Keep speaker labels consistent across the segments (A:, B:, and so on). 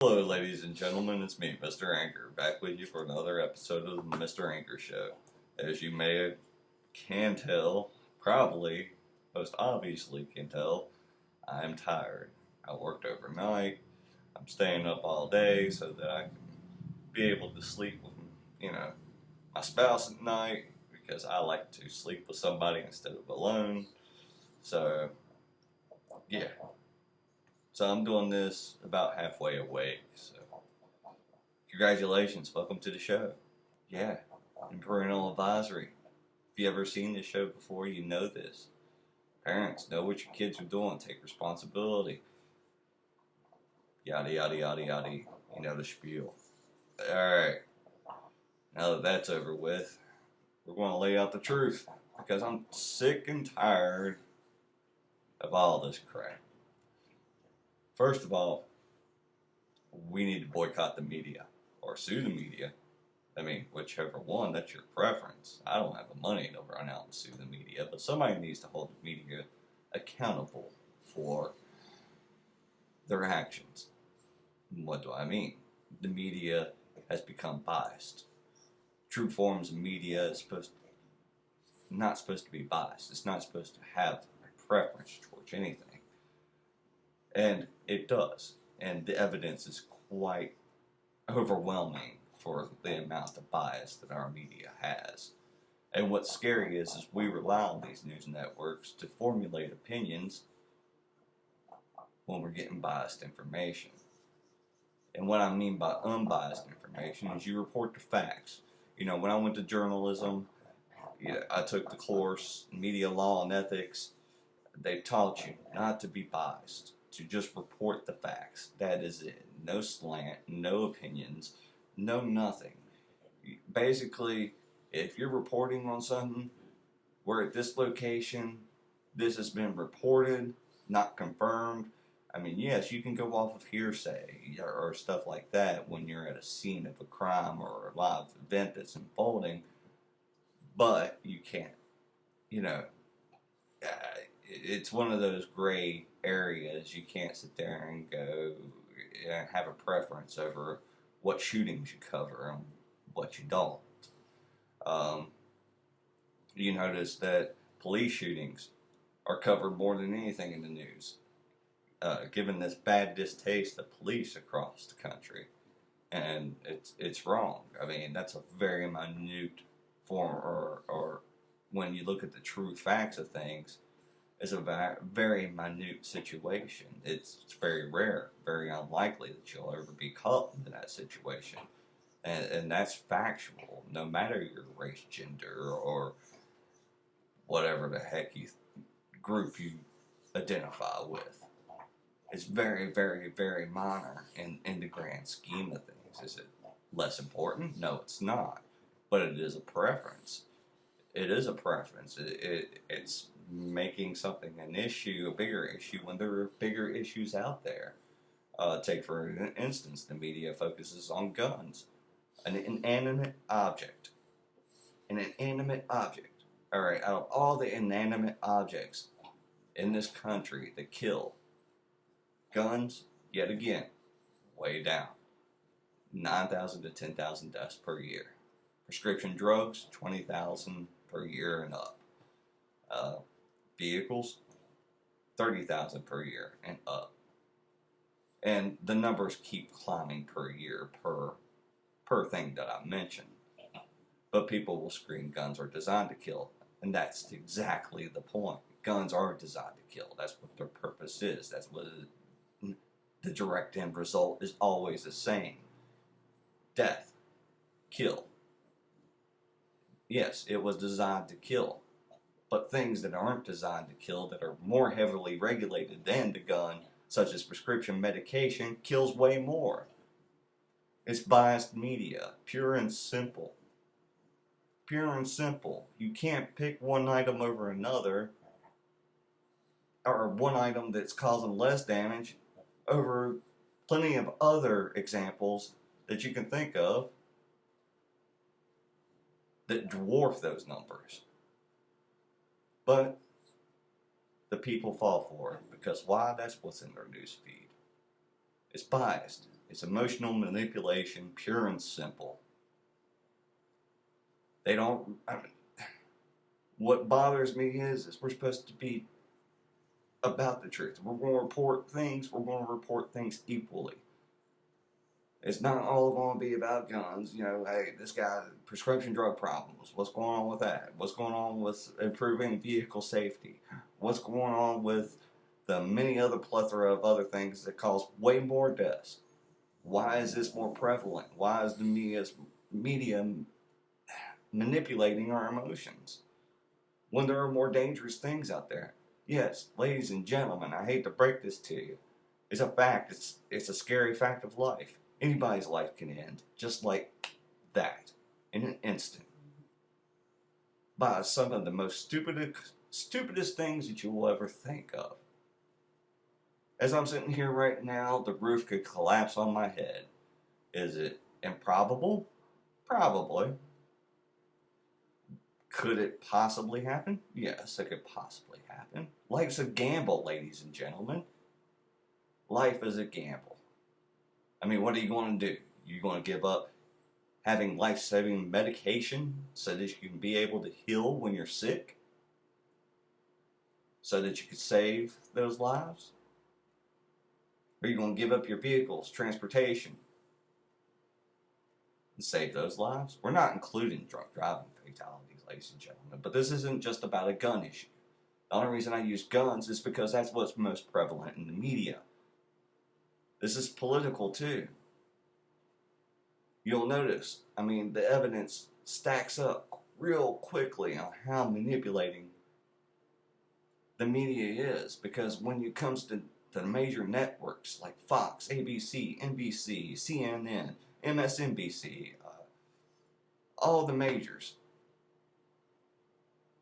A: Hello, ladies and gentlemen, it's me, Mr. Anchor, back with you for another episode of the Mr. Anchor Show. As you can tell, probably, most obviously can tell, I'm tired. I worked overnight, I'm staying up all day so that I can be able to sleep with, my spouse at night, because I like to sleep with somebody instead of alone. So, yeah. So I'm doing this about halfway awake, so congratulations, welcome to the show. Yeah, and parental advisory. If you ever seen this show before, you know this. Parents, know what your kids are doing, take responsibility. Yada, yada, yada, yada. You know the spiel. Alright, now that that's over with, we're going to lay out the truth. Because I'm sick and tired of all this crap. First of all, we need to boycott the media. Or sue the media. I mean, whichever one, that's your preference. I don't have the money to run out and sue the media, but somebody needs to hold the media accountable for their actions. What do I mean? The media has become biased. True forms of media is not supposed to be biased. It's not supposed to have a preference towards anything. And it does. And the evidence is quite overwhelming for the amount of bias that our media has. And what's scary is we rely on these news networks to formulate opinions when we're getting biased information. And what I mean by unbiased information is you report the facts. You know, when I went to journalism, I took the course, media law and ethics. They taught you not to be biased, to just report the facts. That is it. No slant, no opinions, no nothing. Basically, if you're reporting on something, we're at this location, this has been reported, not confirmed. I mean, yes, you can go off of hearsay or stuff like that when you're at a scene of a crime or a live event that's unfolding, but you can't, you know, it's one of those gray areas. You can't sit there and go and have a preference over what shootings you cover and what you don't. You notice that police shootings are covered more than anything in the news, given this bad distaste of police across the country. And it's wrong. I mean, that's a very minute form, or when you look at the true facts of things, it's a very minute situation. It's very rare, very unlikely that you'll ever be caught in that situation. And that's factual, no matter your race, gender, or whatever the heck group you identify with. It's very, very, very minor in the grand scheme of things. Is it less important? No, it's not. But it is a preference. It is a preference. It's making something an issue, a bigger issue, when there are bigger issues out there. Take for instance, the media focuses on guns. An inanimate object. An inanimate object. Alright, out of all the inanimate objects in this country that kill, guns, yet again, way down. 9,000 to 10,000 deaths per year. Prescription drugs, 20,000 per year and up. Vehicles, 30,000 per year and up. And the numbers keep climbing per year per thing that I mentioned. But people will scream guns are designed to kill. And that's exactly the point. Guns are designed to kill. That's what their purpose is. That's what the direct end result is always the same. Death. Kill. Yes, it was designed to kill. But things that aren't designed to kill, that are more heavily regulated than the gun, such as prescription medication, kills way more. It's biased media, pure and simple. Pure and simple. You can't pick one item over another, or one item that's causing less damage over plenty of other examples that you can think of that dwarf those numbers. But people fall for it because why? That's what's in their news feed. It's biased. It's emotional manipulation, pure and simple. They don't. What bothers me is we're supposed to be about the truth. We're going to report things. We're going to report things equally. It's not all going to be about guns. You know, hey, this guy, prescription drug problems. What's going on with that? What's going on with improving vehicle safety? What's going on with the many other plethora of other things that cause way more deaths? Why is this more prevalent? Why is the media manipulating our emotions when there are more dangerous things out there? Yes, ladies and gentlemen, I hate to break this to you. It's a fact. It's a scary fact of life. Anybody's life can end just like that in an instant by some of the most stupidest things that you will ever think of. As I'm sitting here right now, the roof could collapse on my head. Is it improbable? Probably. Could it possibly happen? Yes, it could possibly happen. Life's a gamble, ladies and gentlemen. Life is a gamble. I mean, what are you going to do? You're going to give up having life-saving medication so that you can be able to heal when you're sick? So that you could save those lives? Or are you going to give up your vehicles, transportation, and save those lives? We're not including drunk driving fatalities, ladies and gentlemen, but this isn't just about a gun issue. The only reason I use guns is because that's what's most prevalent in the media. This is political too. You'll notice, I mean, the evidence stacks up real quickly on how manipulating the media is, because when it comes to the major networks like Fox, ABC, NBC, CNN, MSNBC, all the majors,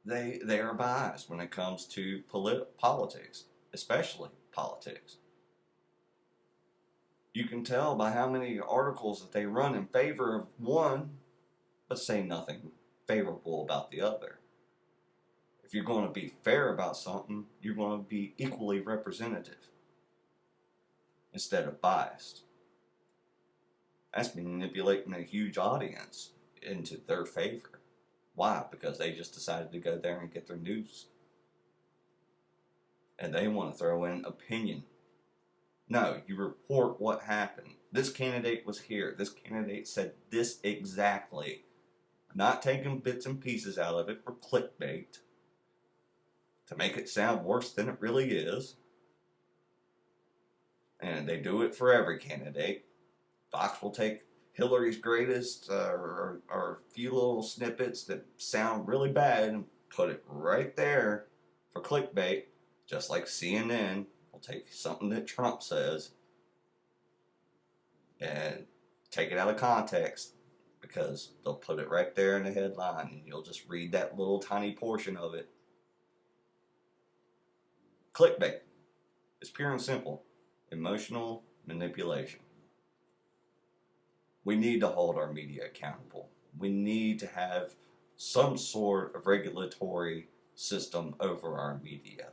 A: they are biased when it comes to politics, especially politics. You can tell by how many articles that they run in favor of one, but say nothing favorable about the other. If you're going to be fair about something, you're going to be equally representative instead of biased. That's manipulating a huge audience into their favor. Why? Because they just decided to go there and get their news. And they want to throw in opinion. No, you report what happened. This candidate was here. This candidate said this exactly. Not taking bits and pieces out of it for clickbait to make it sound worse than it really is. And they do it for every candidate. Fox will take Hillary's greatest or a few little snippets that sound really bad and put it right there for clickbait, just like CNN will take something that Trump says and take it out of context, because they'll put it right there in the headline and you'll just read that little tiny portion of it. Clickbait. It's pure and simple. Emotional manipulation. We need to hold our media accountable. We need to have some sort of regulatory system over our media,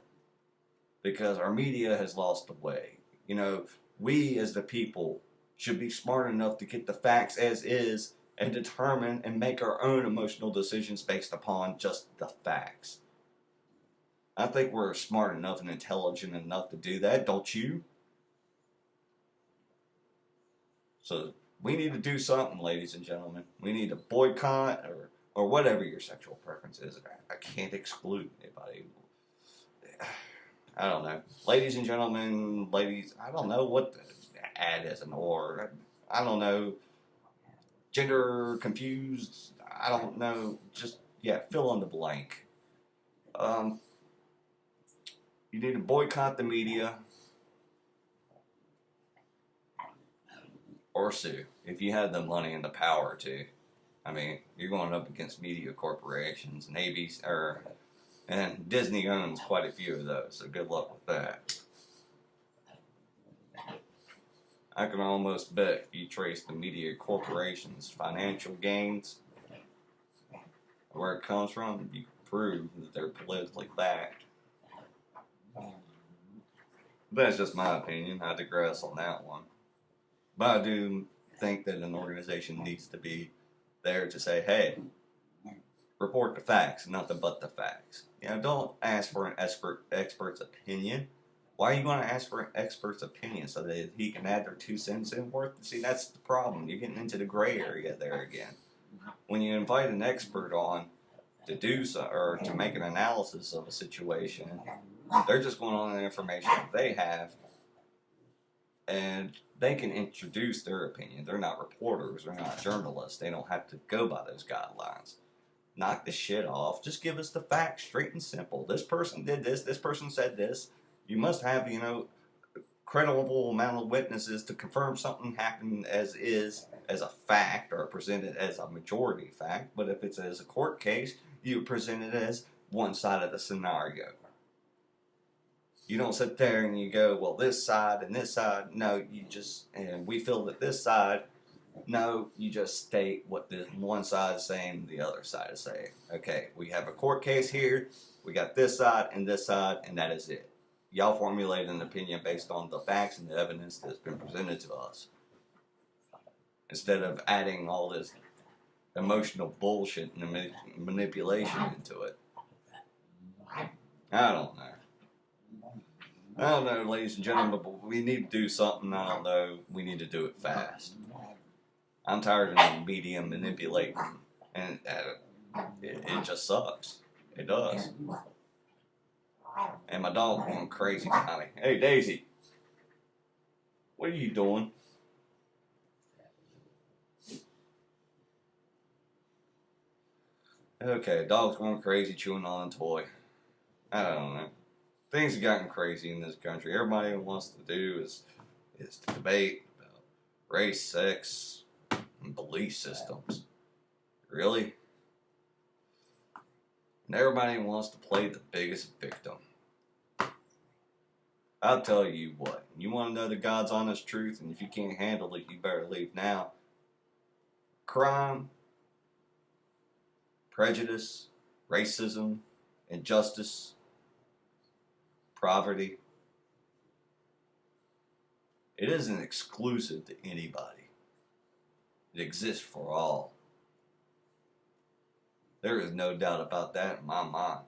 A: because our media has lost the way. You know, we as the people should be smart enough to get the facts as is and determine and make our own emotional decisions based upon just the facts. I think we're smart enough and intelligent enough to do that, don't you? So we need to do something, ladies and gentlemen. We need to boycott or whatever your sexual preference is. I can't exclude anybody. I don't know. Ladies and gentlemen, ladies, I don't know what the ad is, or I don't know. Gender confused, I don't know. Just, yeah, fill in the blank. You need to boycott the media or sue if you had the money and the power to. I mean, you're going up against media corporations and ABC, and Disney owns quite a few of those, so good luck with that. I can almost bet if you trace the media corporations' financial gains, where it comes from, you can prove that they're politically backed. That's just my opinion. I digress on that one. But I do think that an organization needs to be there to say, hey, report the facts, nothing but the facts. Don't ask for an expert's opinion. Why are you going to ask for an expert's opinion so that he can add their 2 cents in worth? See, that's the problem. You're getting into the gray area there again. When you invite an expert on to do so, or to make an analysis of a situation, they're just going on the information they have, and they can introduce their opinion. They're not reporters. They're not journalists. They don't have to go by those guidelines. Knock the shit off. Just give us the facts, straight and simple. This person did this. This person said this. You must have, credible amount of witnesses to confirm something happened as a fact, or presented as a majority fact. But if it's as a court case, you present it as one side of the scenario. You don't sit there and you go, well, this side and this side. No, and we feel that this side. No, you just state what the one side is saying, the other side is saying. Okay, we have a court case here. We got this side, and that is it. Y'all formulate an opinion based on the facts and the evidence that's been presented to us, instead of adding all this emotional bullshit and manipulation into it. I don't know, ladies and gentlemen, but we need to do something. I don't know. We need to do it fast. I'm tired of the media manipulating, and it just sucks. It does. And my dog going crazy behind me. Hey, Daisy, what are you doing? Okay, dog's going crazy chewing on a toy. I don't know. Things have gotten crazy in this country. Everybody wants to do is to debate about race, sex, and belief systems. Really? And everybody wants to play the biggest victim. I'll tell you what. You want to know the God's honest truth, and if you can't handle it, you better leave now. Crime, prejudice, racism, injustice, poverty. It isn't exclusive to anybody. It exists for all. There is no doubt about that in my mind.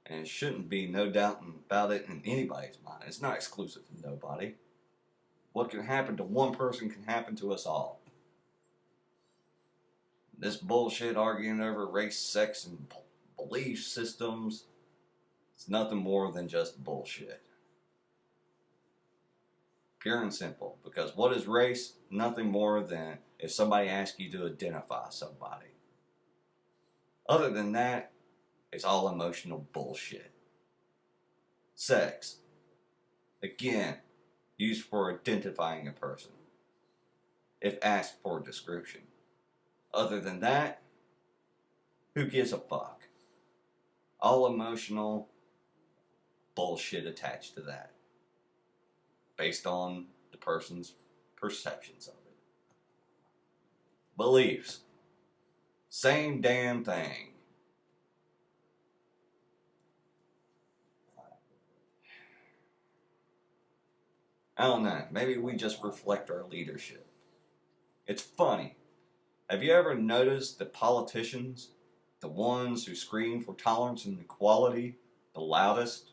A: And it shouldn't be no doubt about it in anybody's mind. It's not exclusive to nobody. What can happen to one person can happen to us all. This bullshit arguing over race, sex, and belief systems, it's nothing more than just bullshit. Pure and simple. Because what is race? Nothing more than if somebody asks you to identify somebody. Other than that, it's all emotional bullshit. Sex. Again, used for identifying a person, if asked for a description. Other than that, who gives a fuck? All emotional bullshit attached to that, based on the person's perceptions of it. Beliefs. Same damn thing. I don't know. Maybe we just reflect our leadership. It's funny. Have you ever noticed that politicians, the ones who scream for tolerance and equality the loudest,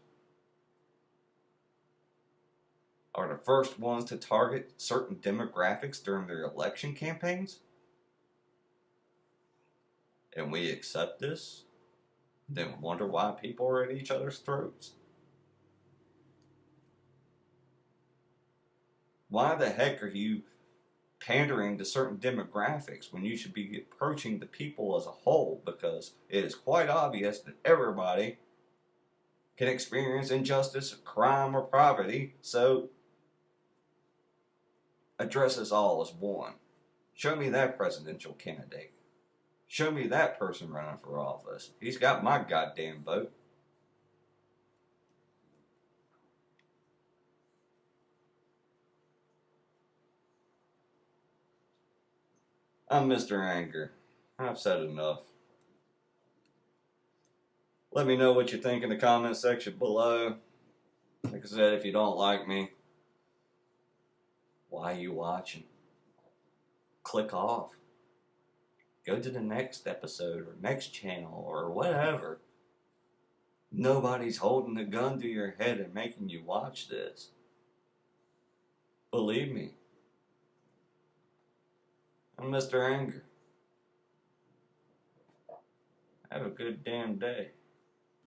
A: are the first ones to target certain demographics during their election campaigns? And we accept this, then wonder why people are at each other's throats? Why the heck are you pandering to certain demographics when you should be approaching the people as a whole? Because it is quite obvious that everybody can experience injustice, crime, or poverty, so address us all as one. Show me that presidential candidate. Show me that person running for office. He's got my goddamn vote. I'm Mr. Anger. I've said enough. Let me know what you think in the comment section below. Like I said, if you don't like me, Why are you watching? Click off. Go to the next episode or next channel or whatever. Nobody's holding a gun to your head and making you watch this. Believe me. I'm Mr. Anger. Have a good damn day.